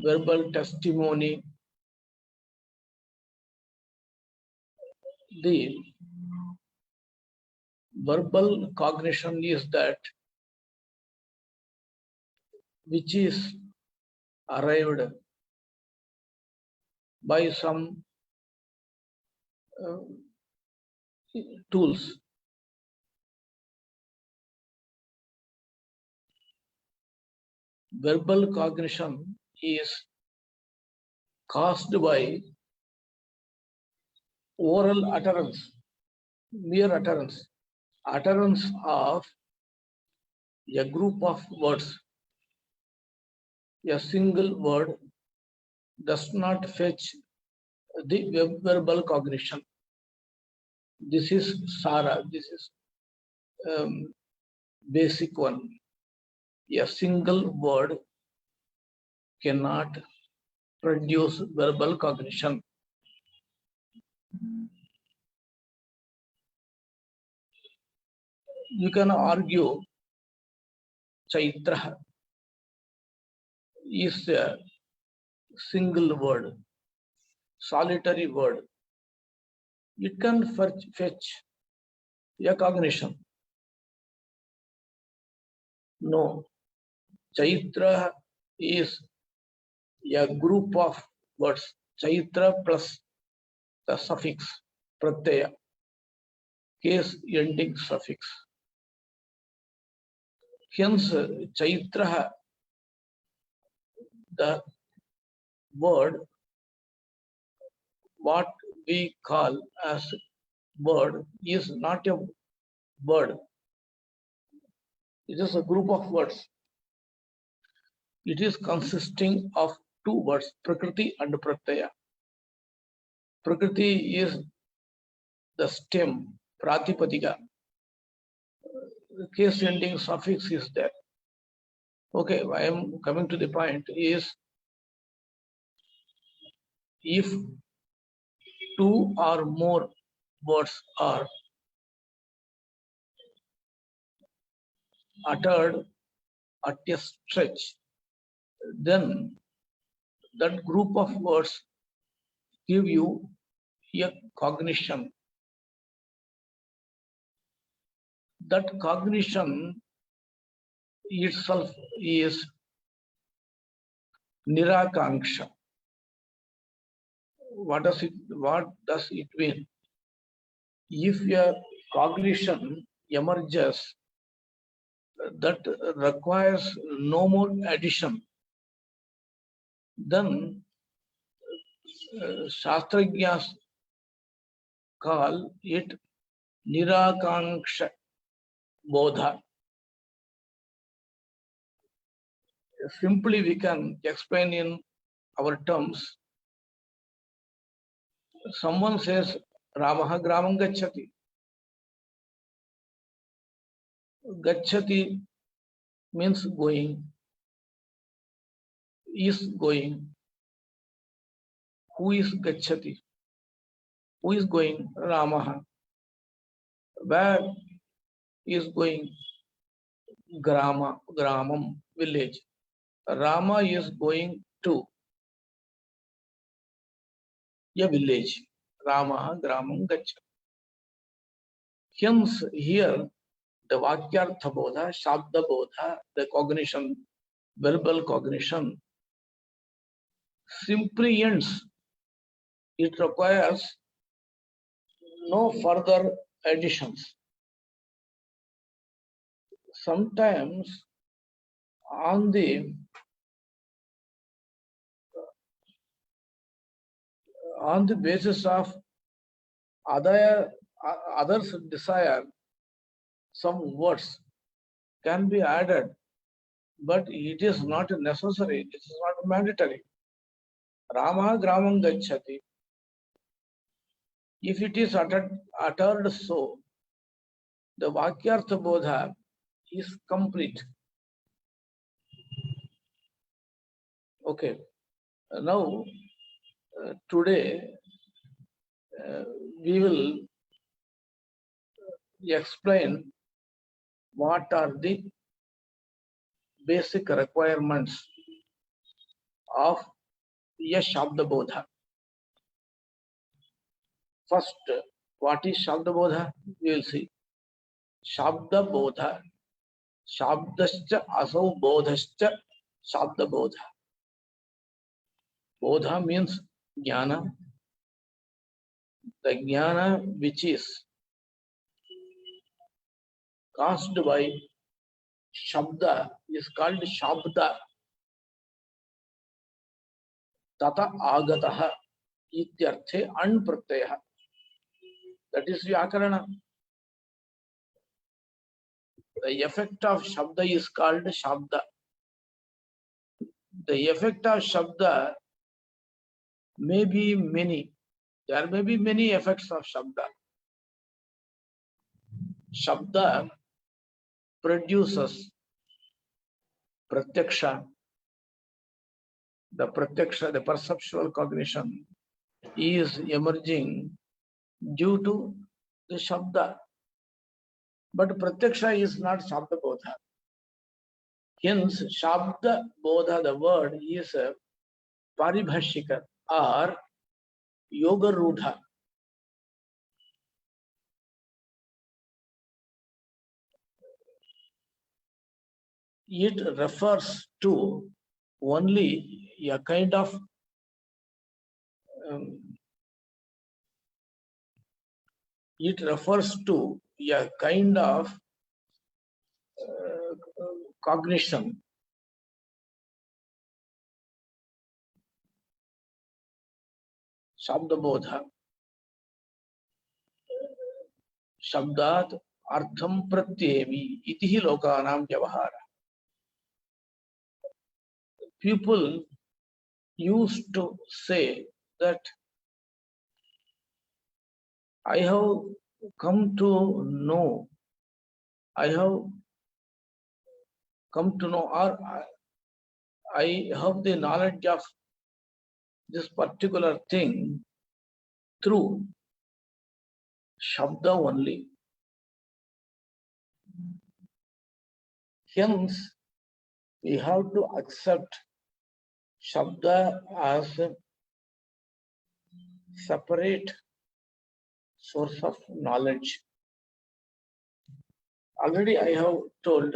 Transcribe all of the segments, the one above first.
verbal testimony. The verbal cognition is that which is arrived by some tools. Verbal cognition is caused by oral utterance, mere utterance of a group of words. A single word does not fetch the verbal cognition. This is Sara, this is basic one. A single word cannot produce verbal cognition. You can argue Chaitra is a single word, solitary word. It can fetch a cognition. No, Chaitra is a group of words. Chaitra plus the suffix pratyaya, case ending suffix. Hence, Chaitra, the word, what we call as word, is not a word. It is a group of words. It is consisting of two words, Prakriti and Pratyaya. Prakriti is the stem, Pratipadika. Case ending suffix is there. Okay, I am coming to the point is, if two or more words are uttered at a stretch, then that group of words give you a cognition. That cognition itself is nirakanksha. What does it mean? If a cognition emerges that requires no more addition, then Shastrajnas call it nirakanksha bodha. Simply we can explain in our terms. Someone says Ramaha Gramam Gacchati. Gacchati means going, is going. Who is Gacchati? Who is going? Ramaha. Where is going? Grama, Gramam, village. Rama is going to a village. Rama, Gramam, Gacchati. Hence, here the Vakyartha Bodha, Shabda Bodha, the cognition, verbal cognition, simply ends. It requires no further additions. Sometimes on the basis of others' desire, some words can be added, but it is not necessary, it is not mandatory. Rama Gramam Gacchati. If it is uttered so, the Vakyartha Bodha is complete. Okay. Now, today we will explain what are the basic requirements of a Shabda Bodha. First, what is Shabda Bodha? We will see. Shabda Bodha. Shabdascha asau bodhascha Shabda Bodha. Bodha means jnana. The jnana which is caused by Shabda is called Shabda. Tata agataha ityarthe an pratyaya. That is Vyakarana. The effect of Shabda is called Shabda. The effect of Shabda may be many. There may be many effects of Shabda. Shabda produces Pratyaksha. The Pratyaksha, the perceptual cognition, is emerging due to the Shabda. But Pratyaksha is not Shabda Bodha. Hence, Shabda Bodha, the word, is a Paribhashika or Yoga Rudha. It refers to only a kind of it refers to a kind of cognition. Shabda Bodha. Shabdat Artham Pratyemi iti lokanam vyavahara. People used to say that I have come to know, I have come to know, or I have the knowledge of this particular thing through Shabda only. Hence, we have to accept Shabda as a separate source of knowledge. Already I have told,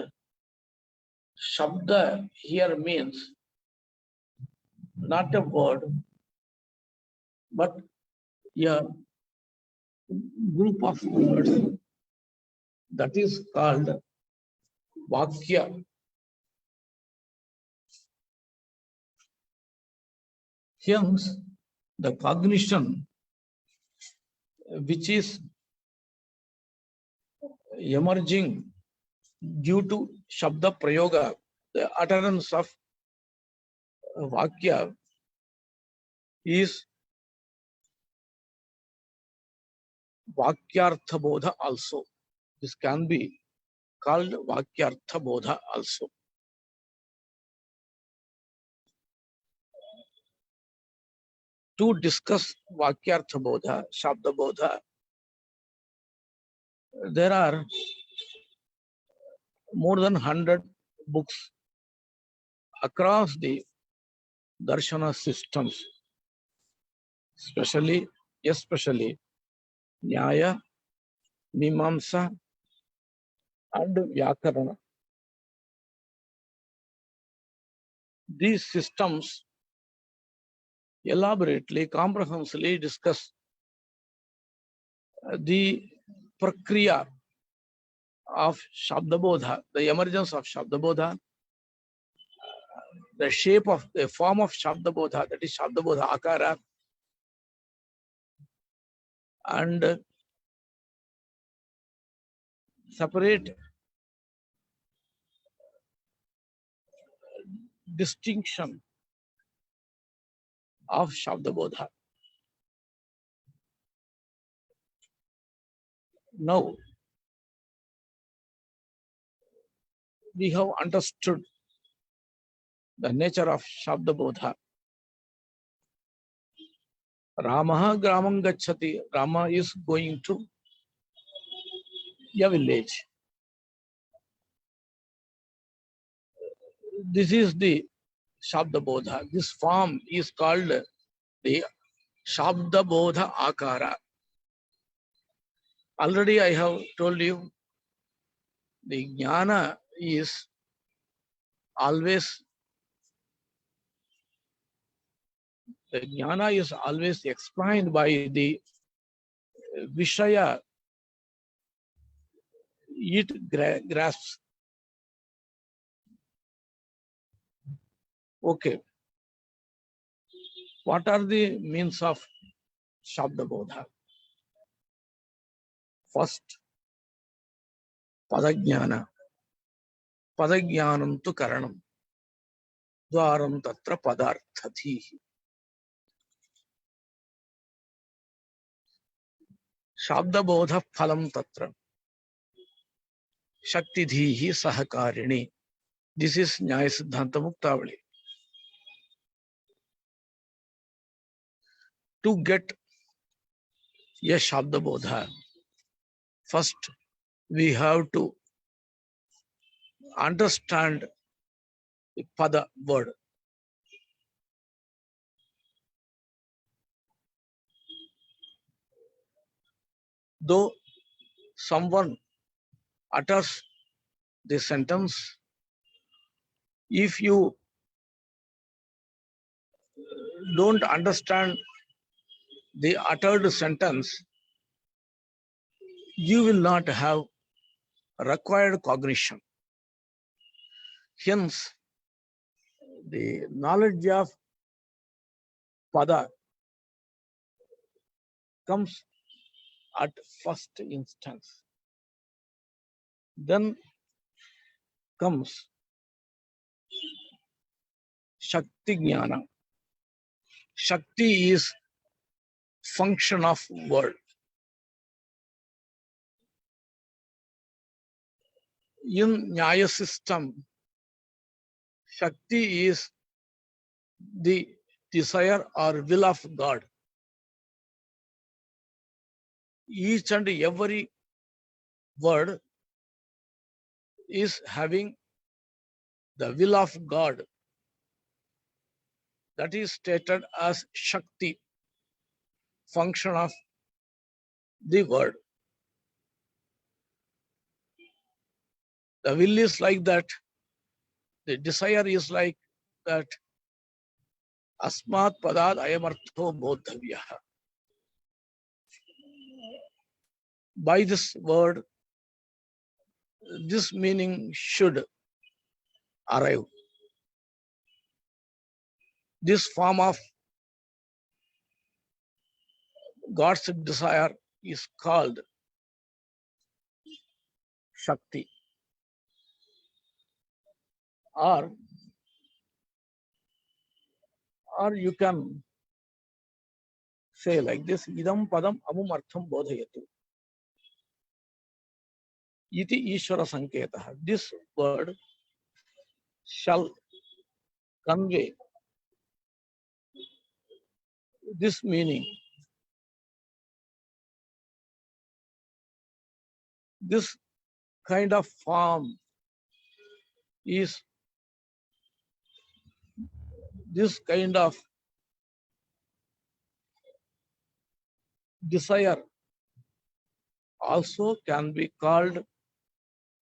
Shabda here means not a word, but a group of words that is called Vakya. Hence, the cognition which is emerging due to Shabda Prayoga, the utterance of Vakya, is Vakyartha Bodha also. This can be called Vakyartha Bodha also. To discuss Vakyartha Bodha, Shabda Bodha, there are more than 100 books across the Darshana systems, especially Nyaya, Mimamsa, and Vyakarana. These systems elaborately, comprehensively discuss the prakriya of Shabdabodha, the emergence of Shabdabodha, the shape of the form of Shabdabodha, that is Shabdabodha Akara, and separate distinction of Shabdabodha. Now, we have understood the nature of Shabdabodha. Ramaha Gramam Gacchati. Rama is going to a village. This is the Shabda Bodha. This form is called the Shabda Bodha Akara. Already I have told you the Jnana is always explained by the Vishaya it grasps. Okay. What are the means of Shabda Bodha? First, Padajnana. Padajnanam tu karanam. Dvaram tatra padarthati. Shabda Bodha phalam tatra. Shakti dhihi sahakarini. This is Nyaya Siddhanta Muktavali. To get a Shabda Bodha, first we have to understand the Pada word. Though someone utters the sentence, if you don't understand the uttered sentence, you will not have required cognition. Hence, the knowledge of Pada comes at first instance. Then comes Shakti Jnana. Shakti is function of word. In Nyaya system, Shakti is the desire or will of God. Each and every word is having the will of God. That is stated as Shakti, function of the word. The will is like that. The desire is like that. Asmat padad ayamartho bodhavyaha. By this word, this meaning should arrive. This form of God's desire is called Shakti. Or you can say like this, Idam padam amum artham bodhayatu. Iti Ishvara Sanketaha. This word shall convey this meaning. This kind of form is this kind of desire also can be called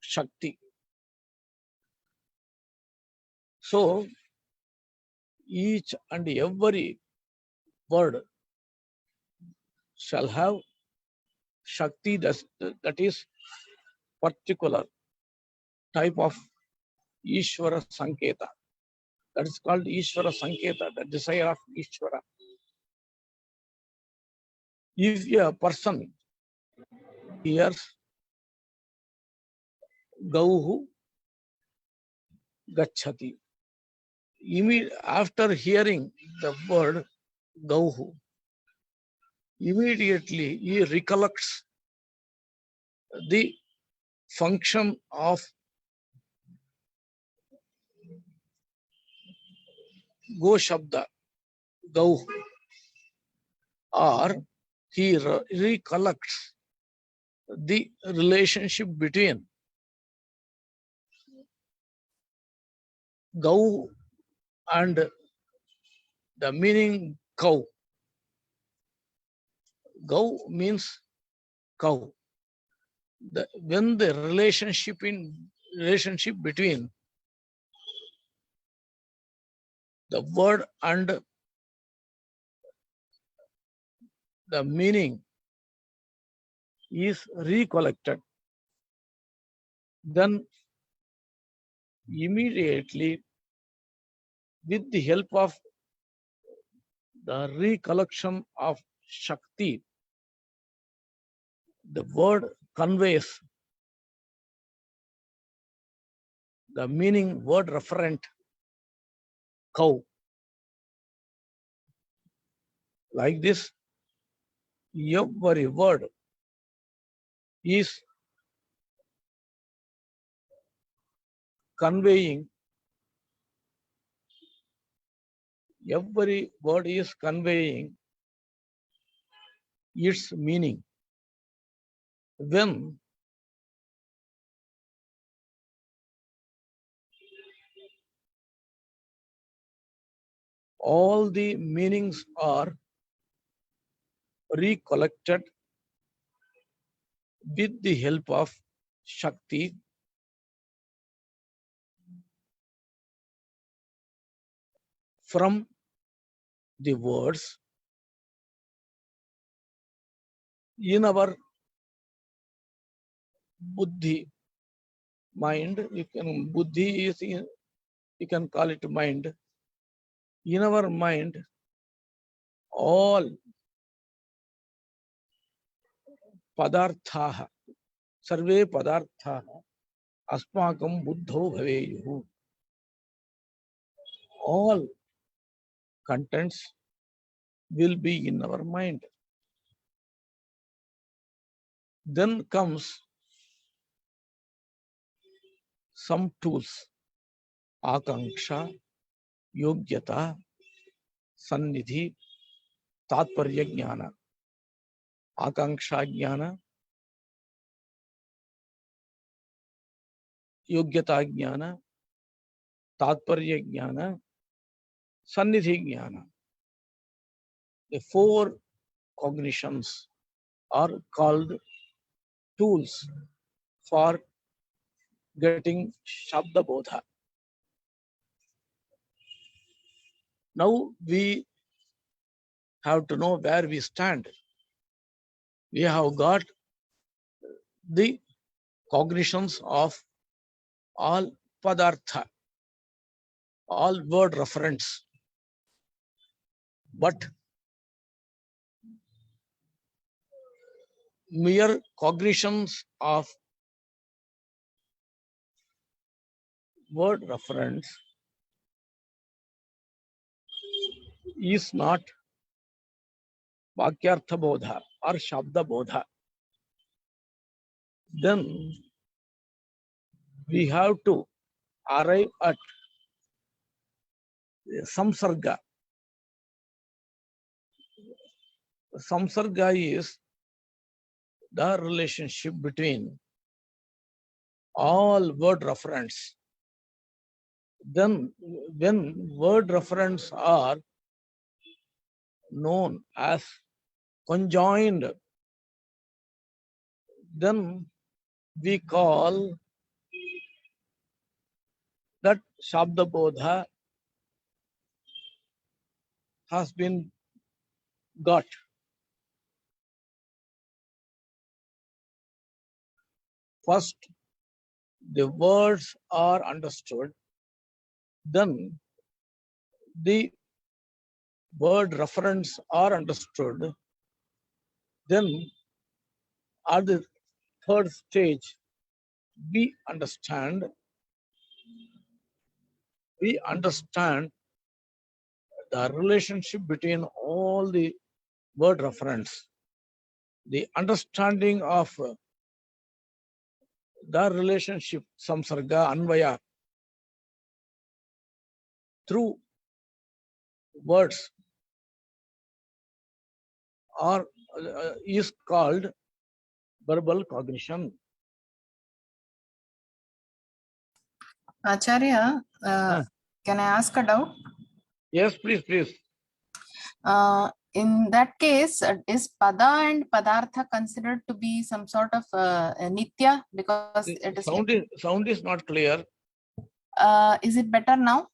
Shakti. So each and every word shall have Shakti, that is particular type of Ishvara Sanketa. That is called Ishvara Sanketa, the desire of Ishvara. If a person hears Gauhu Gachati, after hearing the word Gauhu, immediately he recollects the function of Go Shabda, Gauhu, or he recollects the relationship between Gauhu and the meaning cow. Cow means cow. When the relationship between the word and the meaning is recollected, then immediately, with the help of the recollection of Shakti, the word conveys the meaning word referent cow. Like this, every word is conveying its meaning. When all the meanings are recollected with the help of Shakti, from the words, in our buddhi, mind, buddhi is, you can call it mind. In our mind, all padarthaha, sarve padarthaha, asmakam buddho bhaveyuhu. All contents will be in our mind. Then comes some tools: akanksha, yogyata, sannidhi, tatparya jnana. Akanksha jnana, yogyata jnana, tatparya jnana, sannidhi jnana. The four cognitions are called tools for getting Shabda Bodha. Now we have to know where we stand. We have got the cognitions of all padartha, all word reference. But mere cognitions of word reference is not Vakyartha Bodha or Shabda Bodha. Then we have to arrive at samsarga. Samsarga is the relationship between all word reference. Then when word reference are known as conjoined, then we call that Shabda Bodha has been got. First, the words are understood, then the word reference are understood, then at the third stage, we understand the relationship between all the word reference. The understanding of the relationship, samsarga, anvaya, through words is called verbal cognition. Acharya, can I ask a doubt? Yes, please, please. In that case, is pada and padartha considered to be some sort of nitya, because The it is sound is not clear. is it better now?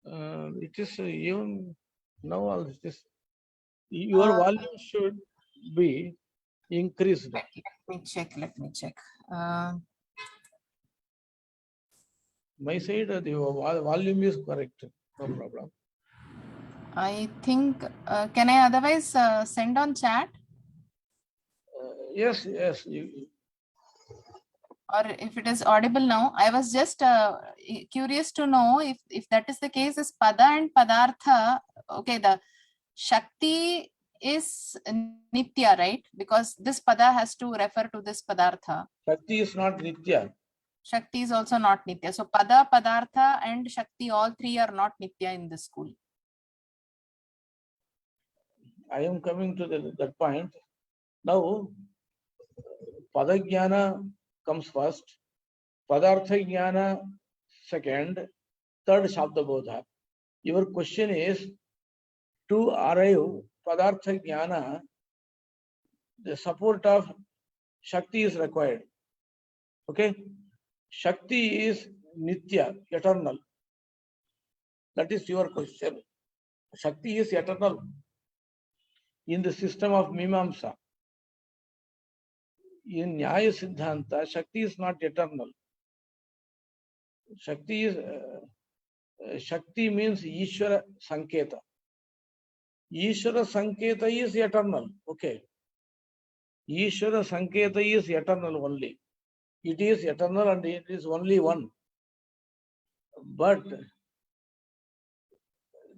It is even now all this. Your volume should be increased. Let me check. Let me check. My side, the volume is correct. No problem. I think, can I otherwise send on chat? Yes. Or if it is audible now, I was just curious to know if that is the case, is pada and padartha, okay, the Shakti is nitya, right? Because this pada has to refer to this padartha. Shakti is not nitya. Shakti is also not nitya. So pada, padartha and Shakti, all three are not nitya in this school. I am coming to that point. Now, Padajnana comes first, Padartha Jnana second, third Shabda Bodha. Your question is, to arrive Padartha Jnana, the support of Shakti is required. Okay? Shakti is Nitya, eternal. That is your question. Shakti is eternal in the system of Mimamsa. In Nyaya Siddhanta, Shakti is not eternal. Shakti is Shakti means Ishvara Sanketa. Ishvara Sanketa is eternal. Okay. Ishvara Sanketa is eternal only. It is eternal and it is only one. But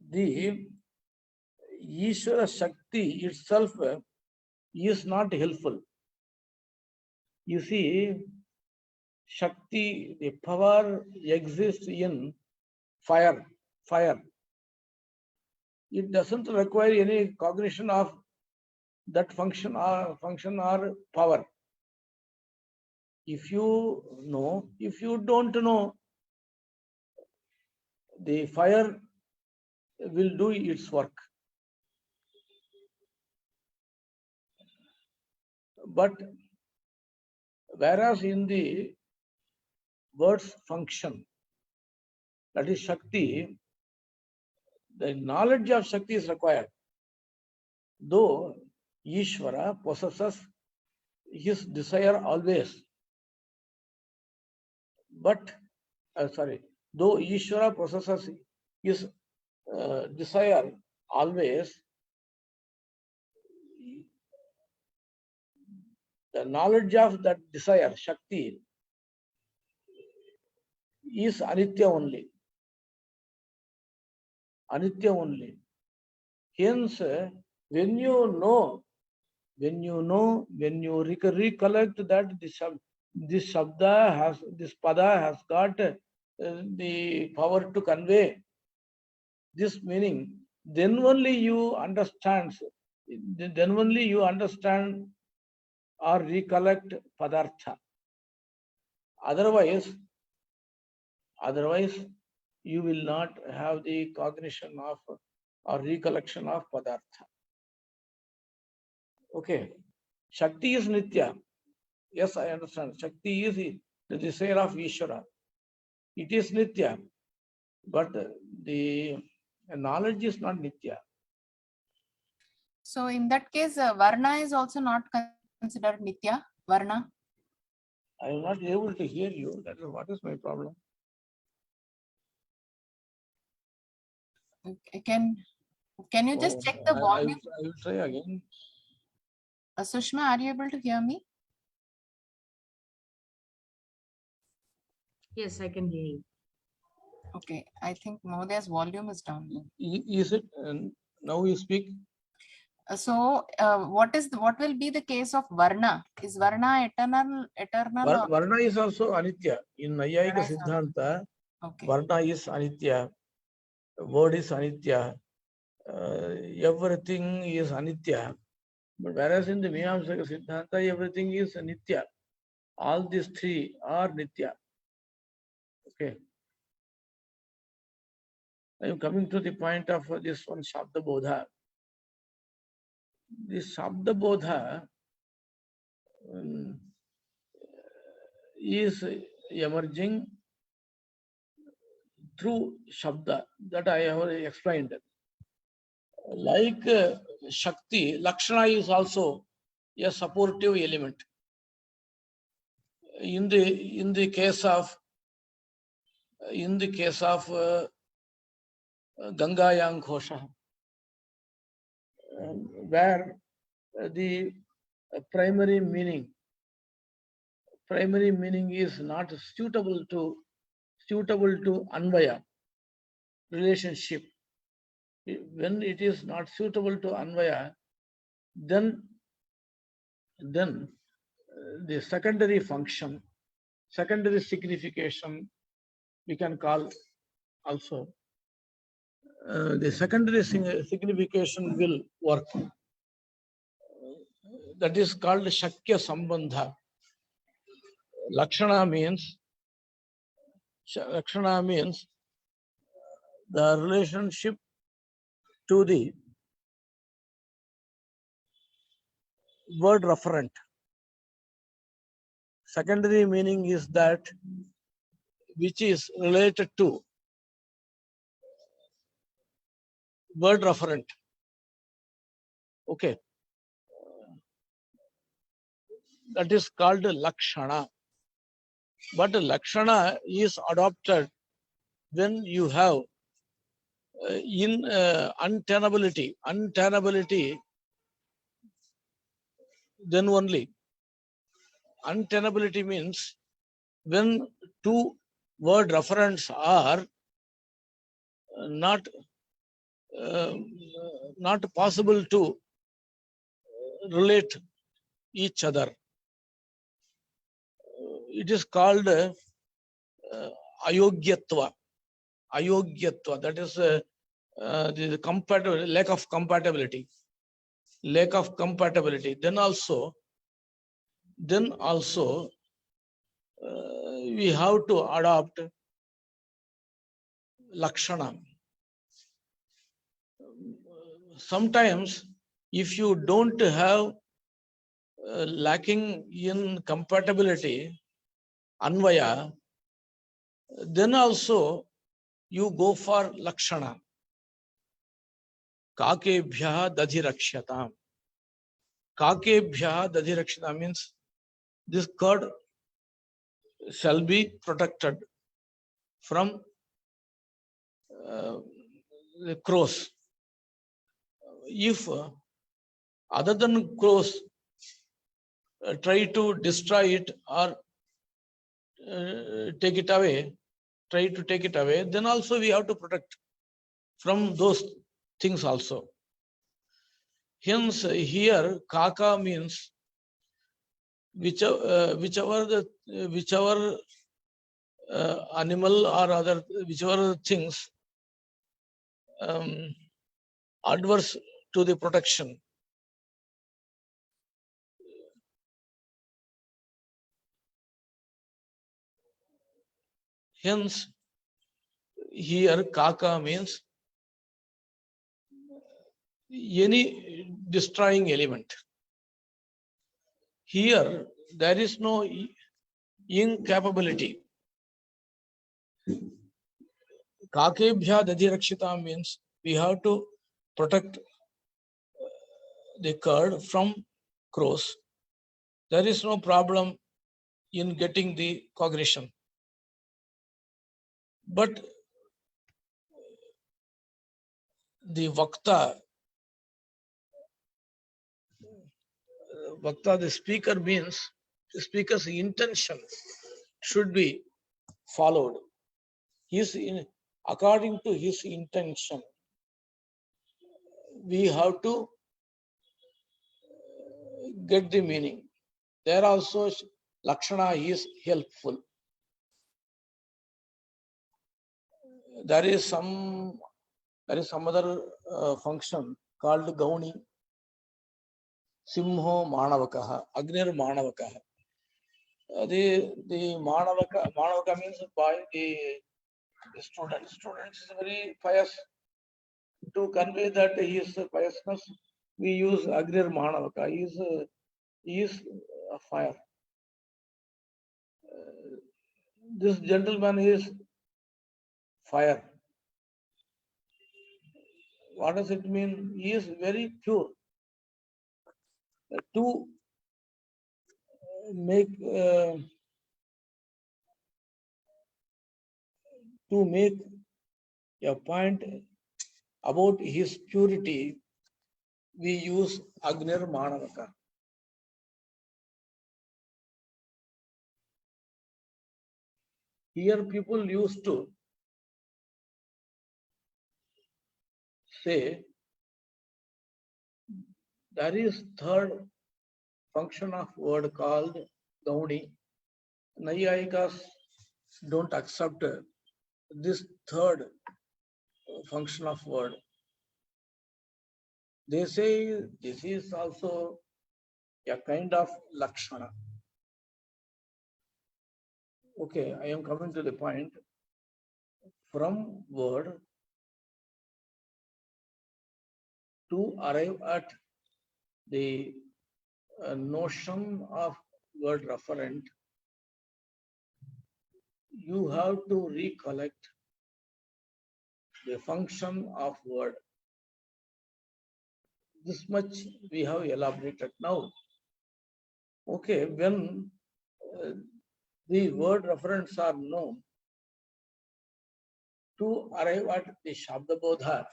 the Ishvara Shakti itself is not helpful. You see, Shakti, the power exists in fire. It doesn't require any cognition of that function or power. If you know, if you don't know, the fire will do its work. But whereas in the word's function, that is Shakti, the knowledge of Shakti is required. Though Ishvara possesses his desire always, but though Ishvara possesses his desire always, the knowledge of that desire, Shakti, is Anitya only. Anitya only. Hence, when you recollect that this pada has got the power to convey this meaning, then only you understand or recollect padartha. Otherwise, you will not have the cognition of or recollection of padartha. Okay. Shakti is Nitya. Yes, I understand. Shakti is the desire of Ishvara. It is Nitya. But the knowledge is not Nitya. So in that case, Varna is also not considered nitya. Varna. I am not able to hear you. That is what is my problem. Can you just check the volume? I will try again. Sushma, are you able to hear me? Yes, I can hear you. Okay, I think Mohday's volume is down. Is it now you speak? So what will be the case of Varna? Is Varna eternal? Varna is also Anitya. In Nyayika Siddhanta, okay. Varna is Anitya. Word is Anitya. Everything is Anitya. But whereas in the Mimamsaka Siddhanta, everything is Nitya. All these three are Nitya. Okay. I am coming to the point of this one Shabda Bodha. This Shabda Bodha is emerging through Shabda that I have explained. Like Shakti, Lakshana is also a supportive element. In the case of Gangayang Ghosha, where the primary meaning is not suitable to Anvaya relationship. When it is not suitable to Anvaya, then the secondary function, secondary signification, we can call also. The secondary signification will work. That is called Shakya Sambandha. Lakshana means the relationship to the word referent. Secondary meaning is that which is related to word referent. Okay. That is called Lakshana. But Lakshana is adopted when you have untenability, then only. Untenability means when two word referents are not possible to relate each other. It is called ayogyatva. That is the lack of compatibility. Then also we have to adopt Lakshana. Sometimes if you don't have lacking in compatibility, Anvaya, then also you go for Lakshana. Kakebhya dadhirakshatam. Kakebhya dadhirakshatam means this curd shall be protected from the crows. If other than crows try to destroy it or take it away, then also we have to protect from those things also. Hence, here Kaka means whichever animal or other whichever things adverse to the protection. Hence, here Kaka means any destroying element. Here there is no incapability. Kakebhya dadhirakshita means we have to protect the curd from crows. There is no problem in getting the cognition. But the Vakta, the speaker means the speaker's intention should be followed. According to his intention, we have to get the meaning. There also Lakshana is helpful. There is some other function called Gauni. Simho Manavakaha, Agnir Manavakaha. The Manavaka means by Student. Student is very pious. To convey that he is piousness, we use Agrir Manavaka. He is a fire. This gentleman is fire. What does it mean? He is very pure. To make a point about his purity, we use Agnir Manavaka. Here people used to say there is third function of word called Gaudi. Nayayikas don't accept this third function of word. They say this is also a kind of lakshana. Okay, I am coming to the point. From word to arrive at the notion of word referent, you have to recollect the function of word. This much we have elaborated now. Okay, when the word referents are known, to arrive at the Shabda Bodha,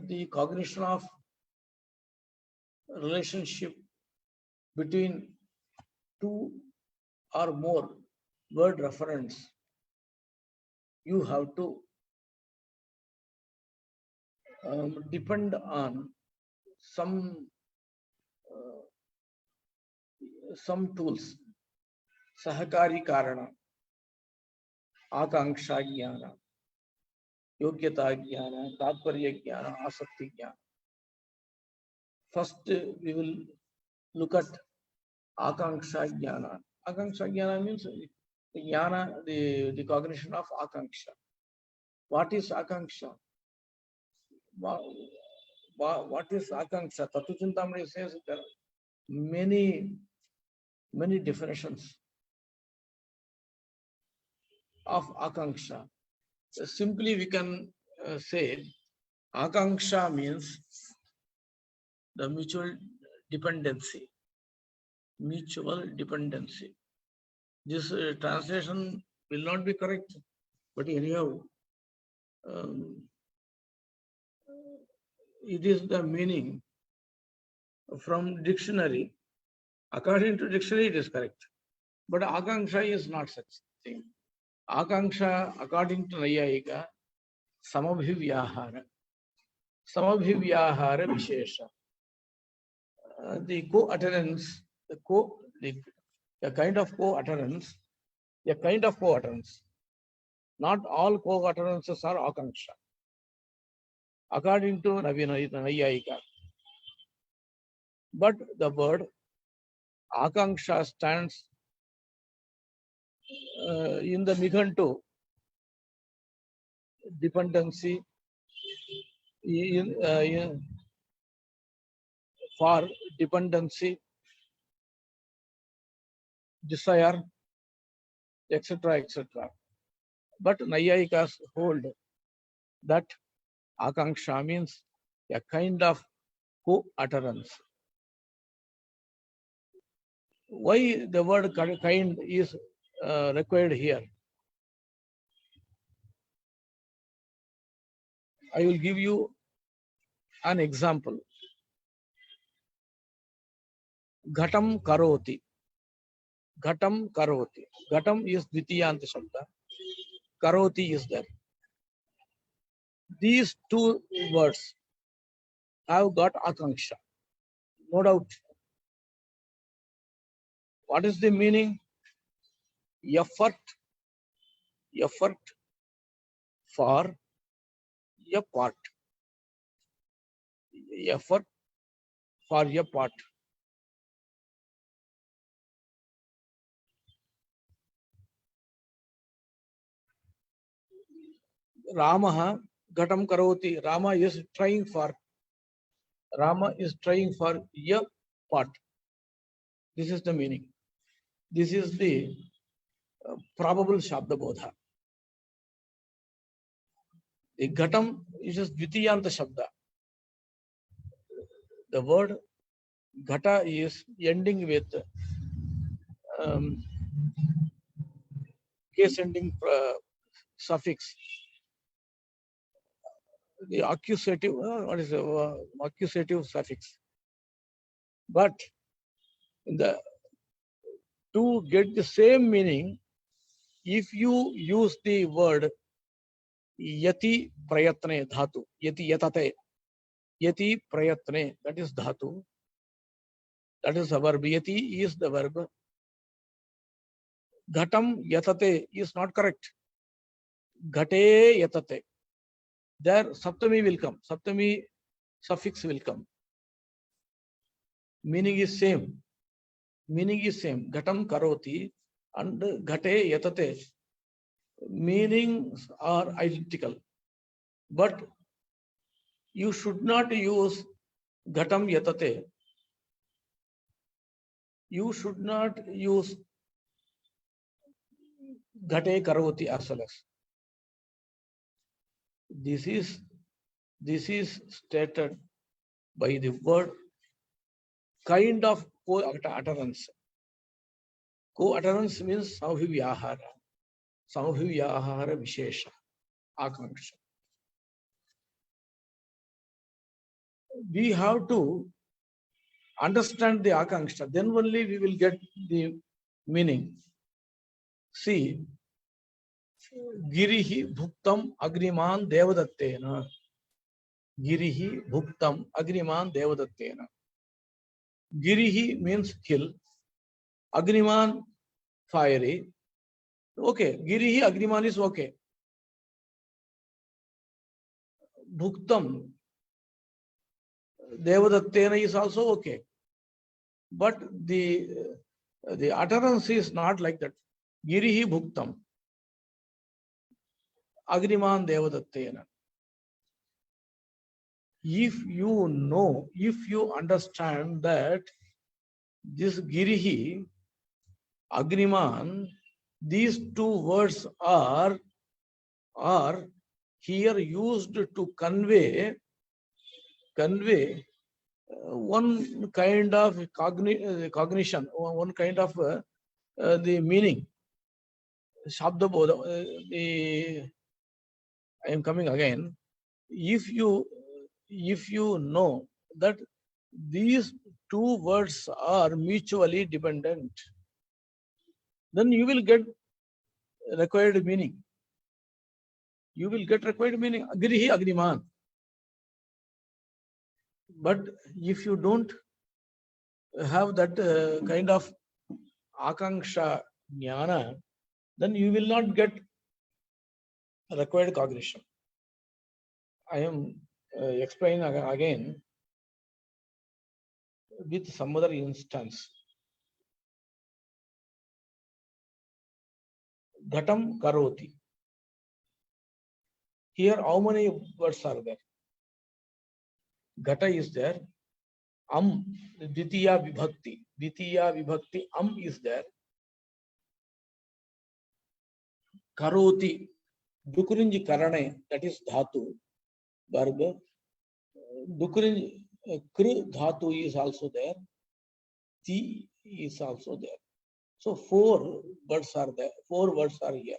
the cognition of relationship between two or more word referents, you have to depend on some tools. Sahakari Karana, Akanksha Jnana, Yogyata Jnana, Tatparya Jnana, Asakti Jnana. First, we will look at Akanksha Jnana. Akanksha Jnana means the Jnana, the cognition of Akanksha. What is Akanksha? What is Akanksha? Tattva Chintamani says there are many definitions of Akanksha. Simply, we can say Akanksha means the mutual dependency. Mutual dependency. This translation will not be correct, but anyhow, it is the meaning from dictionary. According to dictionary, it is correct. But Akanksha is not such thing. Akanksha, according to Nayayika, Samabhivyahara. Samabhivyahara Vishesha. The co-utterance, a kind of co-utterance, Not all co-utterances are Akanksha. According to Nayayika. But the word Akanksha stands in the Nigantu, dependency for dependency, desire, etc., etc. But Nayayikas hold that Akanksha means a kind of co-utterance. Why the word kind is required here? I will give you an example. Ghatam karoti. Ghatam karoti. Ghatam is Dvitiyanta Shabda. Karoti is there. These two words have got Akanksha. No doubt. What is the meaning? Effort for a part. Effort for a part. Ramaha Ghatam Karoti. Rama is trying for a pot. This is the meaning. This is the probable Shabda Bodha. The Ghatam is just Dvitiyanta Shabda. The word Ghata is ending with case ending suffix. The accusative, what is the accusative suffix? But to get the same meaning, if you use the word yati prayatne dhatu, yati yatate, yati prayatne, that is dhatu, that is the verb. Yati is the verb. Ghatam yatate is not correct. Ghate yatate. There saptami will come. Saptami suffix will come. Meaning is same. Ghatam karoti and ghate yatate. Meanings are identical. But you should not use Ghatam yatate. You should not use Ghate karoti as well as. This is stated by the word kind of co-utterance. Co-utterance means samabhivyahara vishesha, akanksha. We have to understand the akanksha, then only we will get the meaning. See, Girihi Bhuktam Agriman Devadattena. Girihi Bhuktam Agriman Devadattena. Girihi means hill. Agriman, fiery. Okay, Girihi Agriman is okay. Bhuktam Devadattena is also okay. But the utterance is not like that. Girihi Bhuktam Agriman Devadattena. If you understand that this Girihi, Agriman, these two words are here used to convey one kind of cognition, one kind of the meaning. Shabda Bodha. I am coming again. If you know that these two words are mutually dependent, then you will get required meaning. You will get required meaning. Agrihi Agriman. But if you don't have that kind of akanksha jnana, then you will not get required cognition. I am explaining again with some other instance. Ghatam karoti. Here, how many words are there? Ghata is there. Dvitiya vibhakti, is there. Karoti, dukurinji karane, that is dhatu, verb. Dukurinji kru dhatu is also there. Ti is also there. So 4 words are there. 4 words are here.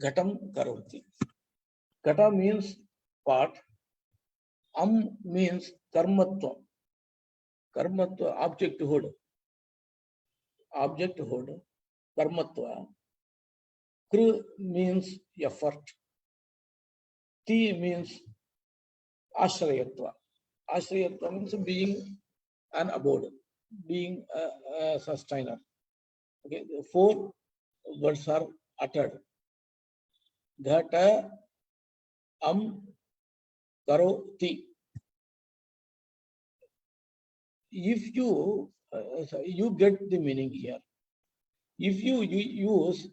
Ghatam karoti. Ghata means part. Means karmatva. Karmatva, objecthood. Karmatva. Kru means effort. Ti means ashrayatva. Ashrayatva means being an abode, being a sustainer. Okay, 4 words are uttered. Ghata, karoti. If you get the meaning here. If you use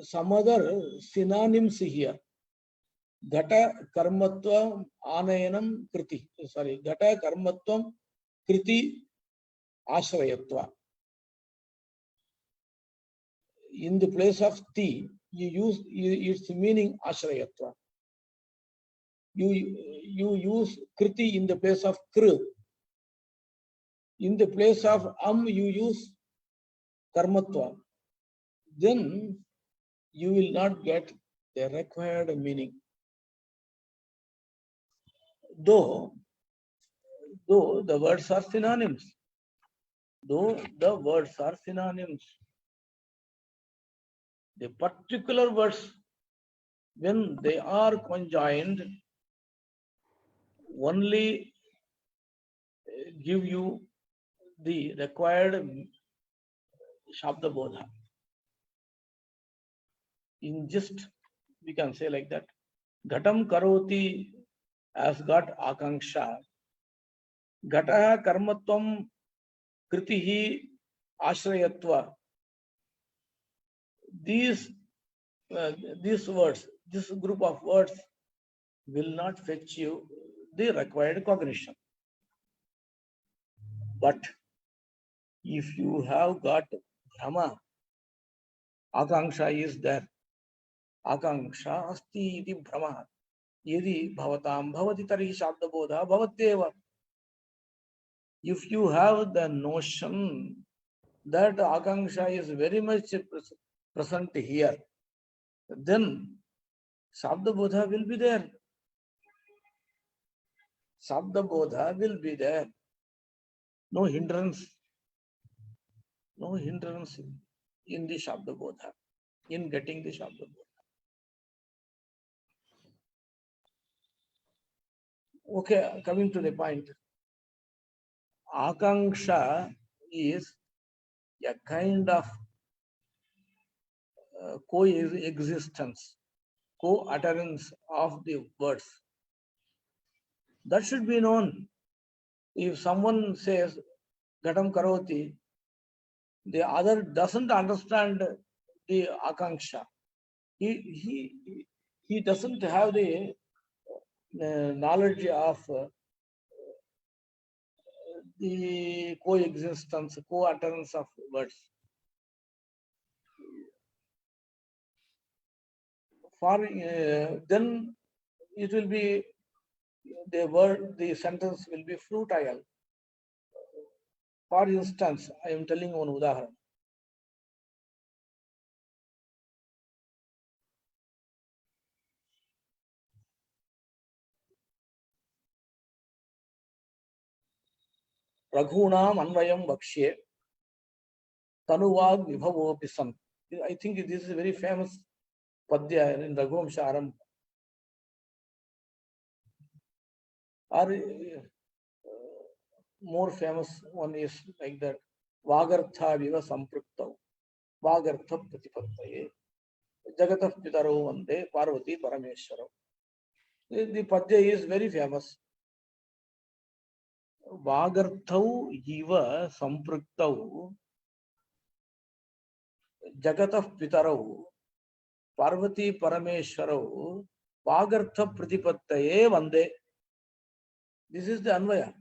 some other synonyms here. Gata karmatvam anayanam kriti. Sorry, gata karmatvam kriti ashrayatva. In the place of ti, you use its meaning ashrayatva. You use kriti in the place of kr. In the place of you use karmatva. Then you will not get the required meaning. Though the words are synonyms. Though the words are synonyms. The particular words, when they are conjoined, only give you the required Shabda Bodha. In just, we can say like that. Ghatam Karoti has got Akanksha. Ghataha Karmatvam Kritihi Ashrayatva. These words, this group of words will not fetch you the required cognition. But if you have got Brahma, Akanksha is there. Akanksha asti iti Brahma. Yedi bhavatam bhavati tarihi shabda bodha bhavatyeva. If you have the notion that Akanksha is very much present here, then Shabda Bodha will be there. Shabda Bodha will be there. No hindrance. No hindrance in the Shabda Bodha, in getting the Shabda Bodha. Okay, coming to the point. Akanksha is a kind of coexistence, co-utterance of the words. That should be known. If someone says Ghatam Karoti, the other doesn't understand the Akanksha. He doesn't have the knowledge of the coexistence, co-utterance of words. For then it will be the sentence will be futile. For instance, I am telling one udaharan. Raghunam anvayam vakshye tanuvag vibhavopi san. I think this is a very famous padya in Raghuvamsha Arambha. Or more famous one is like that. Vagartha viva sampruktav. Vagartha pratipattaye. Jagatah pitaro vande Parvati Parameshwaro. The padya is very famous. Vagarthau iva sampruktav. Jagatah pitaro Parvati Parameshwaro. Vagartha pratipattaye vande. This is the Anvaya.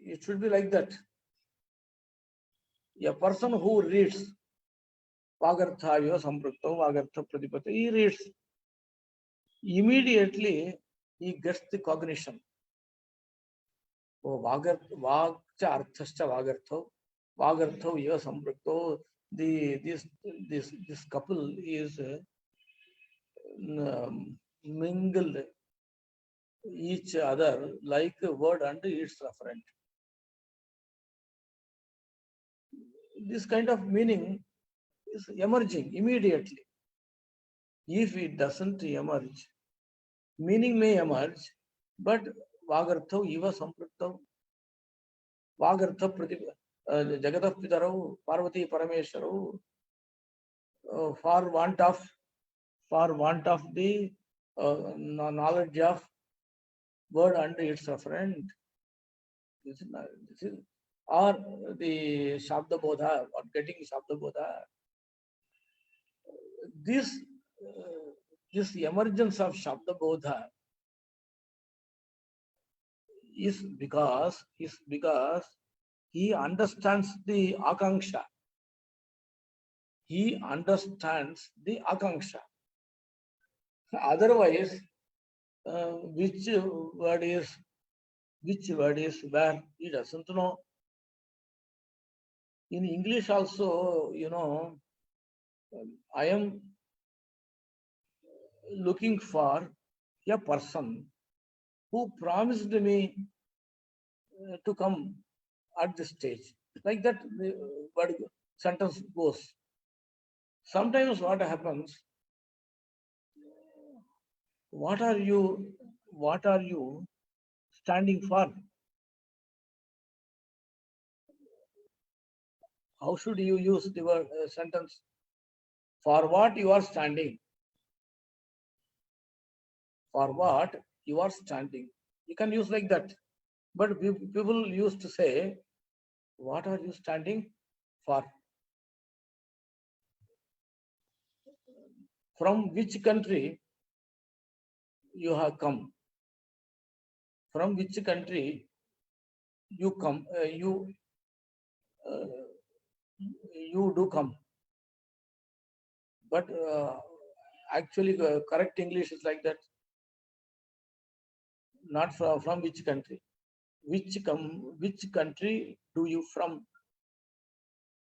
It should be like that. A person who reads Vagartha viva sampruktav Vagartha pratipattaye, he reads. Immediately he gets the cognition. Oh, Vagcha Arthascha Vagartho, Vagartho Eva Samprukto. This couple is mingled each other like a word and its referent. This kind of meaning is emerging immediately. If it doesn't emerge, meaning may emerge, but Vagartho Eva Samprukto, Vagartha Jagatah Pitaro, Parvati Parameshwaro, for want of the knowledge of word and its referent. This is or the Shabda Bodha, or getting Shabda Bodha. this this emergence of Shabda Bodha is because he understands the akanksha. He understands the akanksha. Otherwise, which word is where he doesn't know. In English also, I am looking for a person who promised me to come at this stage. Like that, the word sentence goes. Sometimes what happens? What are you standing for? How should you use the word sentence? For what you are standing? For what you are standing? You can use like that. But people used to say, what are you standing for? From which country you have come? From which country you come? You do come. But actually, correct English is like that. Not from which country. Which country do you from?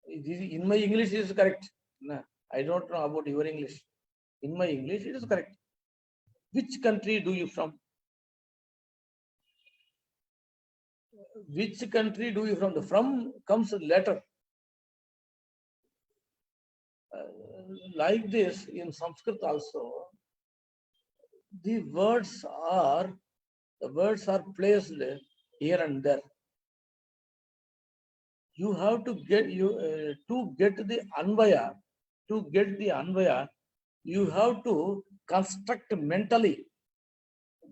In my English is correct. No, I don't know about your English. In my English, it is correct. Which country do you from? Which country do you from? The from comes later. Like this in Sanskrit also, the words are placed here and there. You have to get to get the anvaya. To get the anvaya, you have to construct mentally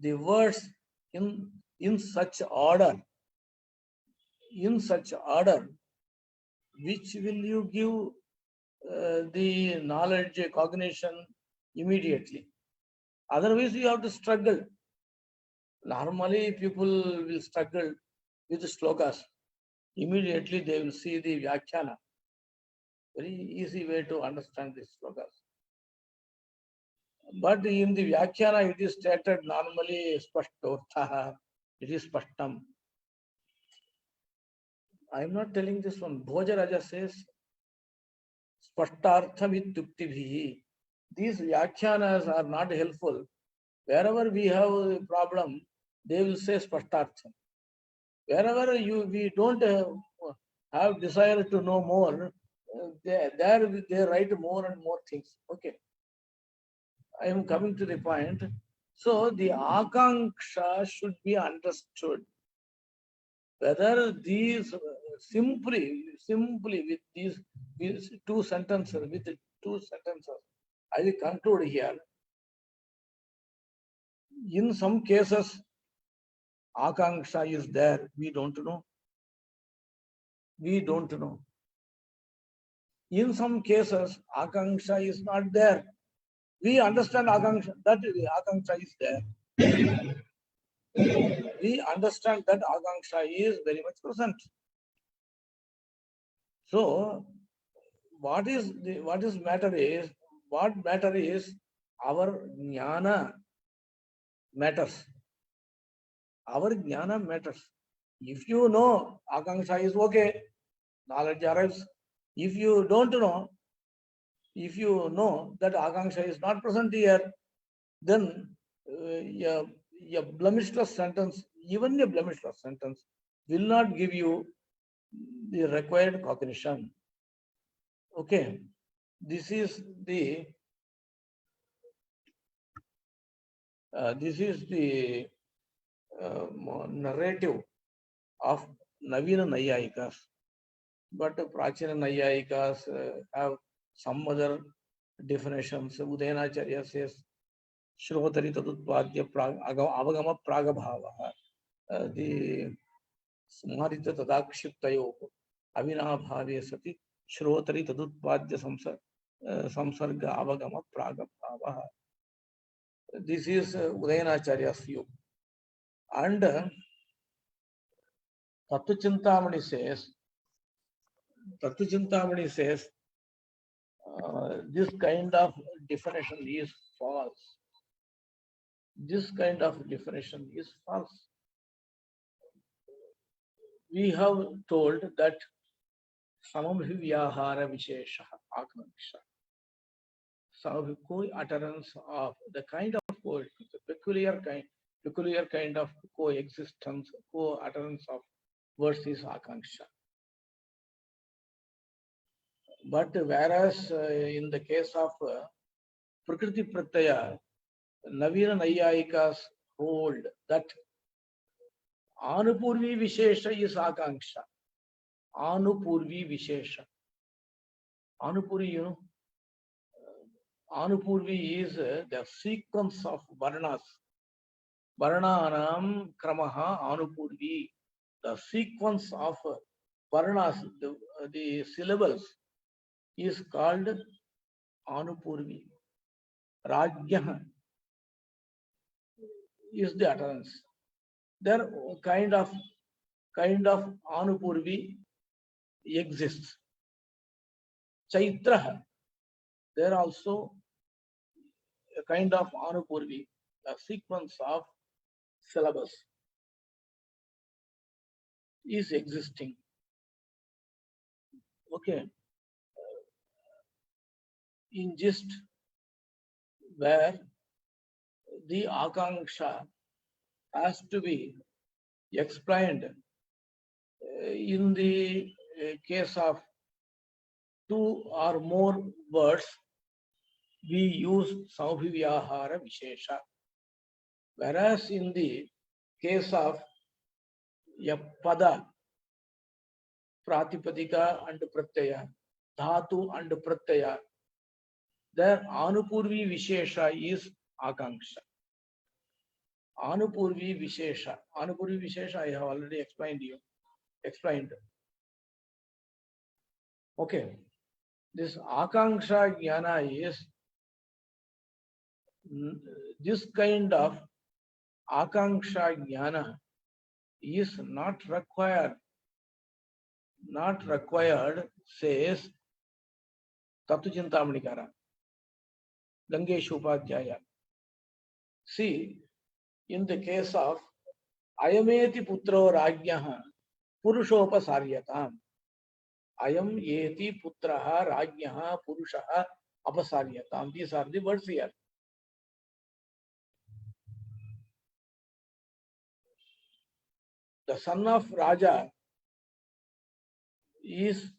the words in such order, which will you give the knowledge, cognition immediately. Otherwise, you have to struggle. Normally, people will struggle with the slokas. Immediately, they will see the vyakhyana. Very easy way to understand these slokas. But in the vyakhyana, it is stated normally spashtortha. It is spashtam. I am not telling this one. Bhojaraja says spashtartham ityukti. These vyakhyanas are not helpful. Wherever we have a problem, they will say spashtartham. Wherever we don't have desire to know more, they write more and more things. Okay. I am coming to the point. So the akanksha should be understood. Whether these simply with these two sentences, I will conclude here. In some cases, akanksha is there. We don't know. In some cases, akanksha is not there. We understand akanksha, that akanksha is there. We understand that akanksha is very much present. So, what matter is our jnana matters. Our jnana matters. If you know akanksha is okay, knowledge arrives. If you don't know, if you know that akanksha is not present here, then a blemishless sentence, even a blemishless sentence, will not give you the required cognition. Okay, this is the narrative of Navina Nayayikas. But Prachina Nayayikas have some other definitions. Udayanacharya says, Shrotari Tadutpadya Avagama Pragabhava. The Smarita Tadakshiptayo Avina Bhave Sati Shrotari Tadutpadya Samsa samsarga avagama pragabhava. This is Udayanacharya's view. And Tattva Chintamani says this kind of definition is false. This kind of definition is false. We have told that samabhivyahara vishesha akanksha. So, utterance of the kind of peculiar kind of coexistence, co-utterance of words is akanksha. But whereas in the case of Prakriti Pratyaya, Navina Nayayikas hold that Anupurvi Vishesha is Akanksha. Anupurvi Vishesha. Anupuri, you know, Anupurvi is the sequence of Varnas. Varnanam Kramaha Anupurvi. The sequence of Varnas, the syllables, is called Anupurvi. Rajya is the utterance. There kind of Anupurvi exists. Chaitra, there also a kind of Anupurvi, a sequence of syllables is existing. Okay. In gist, where the Akanksha has to be explained in the case of two or more words, we use Samabhivyahara Vishesha. Whereas in the case of a pada, Pratipadika and Pratyaya, Dhatu and Pratyaya, there Anupurvi Vishesha is Akanksha. Anupurvi Vishesha. Anupurvi Vishesha I have already explained. Okay. This Akanksha Jnana is this kind of Akanksha Jnana is not required, says Tattva Chintamani, Gangesh Upadhyaya. See, in the case of Ayameti Putro Rajyaha Purushopasaryatam. Ayam Yeti Putraha Rajyaha Purushaha Apasaryatam. These are the words here. The son of Raja is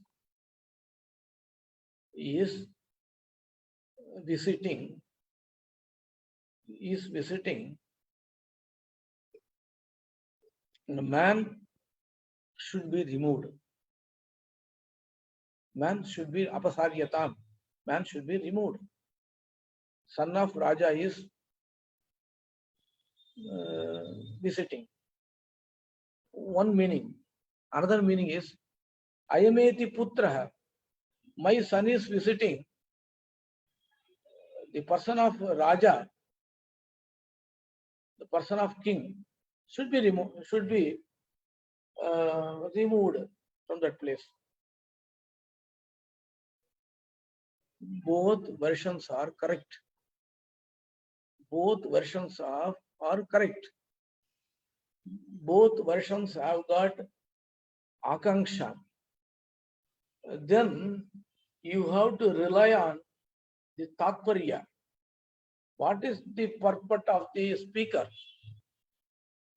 visiting. The man should be removed. Man should be apasaryatam. Man should be removed. Son of Raja is visiting. One meaning. Another meaning is Ayameti Putraha. My son is visiting. The person of Raja, the person of king, should be removed from that place. Both versions are correct. Both versions are correct. Both versions have got Akanksha. Then you have to rely on the Tatparya. What is the purport of the speaker?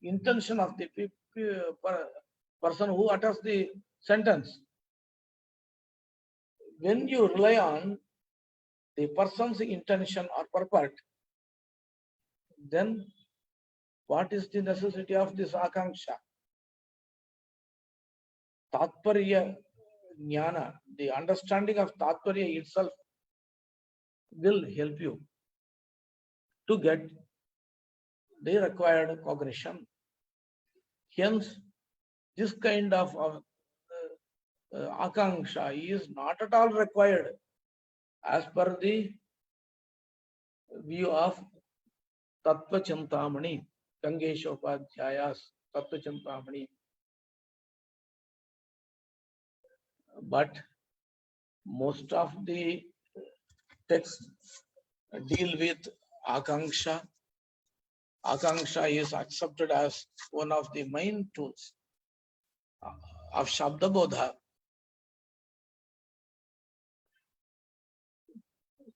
Intention of the person who utters the sentence. When you rely on the person's intention or purport, then what is the necessity of this Akanksha? Tatparya Jnana, the understanding of Tatparya itself will help you to get the required cognition. Hence, this kind of Akanksha is not at all required as per the view of Tattva Chintamani, Gangesha Upadhyaya's Tattva Chintamani. But most of the texts deal with Akanksha. Akanksha is accepted as one of the main tools of Shabda Bodha.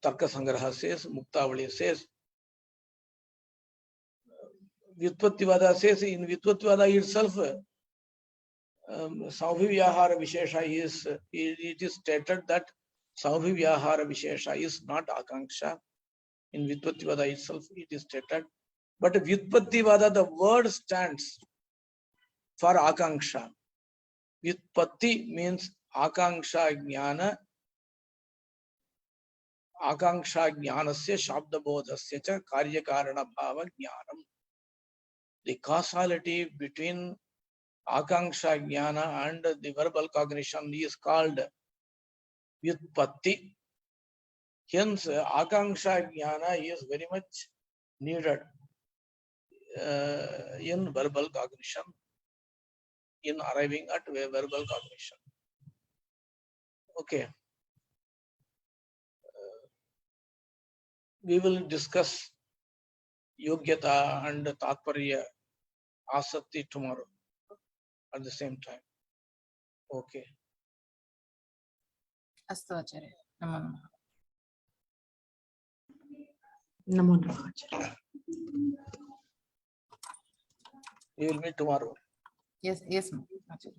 Tarka Sangraha says, Muktavali says, Vyutpattivada says, in Vyutpattivada itself, Samabhivyahara Vishesha is, it is stated that Samabhivyahara Vishesha is not Akanksha. In Vyutpattivada itself, it is stated. But Vyutpattivada, the word stands for Akanksha. Vyutpatti means Akanksha Jnana. Akanksha Jnanasya Shabda Bodhasya cha Karya Karana Bhava Jnanam. The causality between Akanksha Jnana and the verbal cognition is called Vyutpatti. Hence, Akanksha Jnana is very much needed in verbal cognition, in arriving at verbal cognition. Okay. We will discuss Yogyata and Tatparya Asakti tomorrow at the same time. Okay. Astu Acharya. Namo Namaha. Namo Namaha Acharya. We will meet tomorrow. Yes, ma'am. Acharya.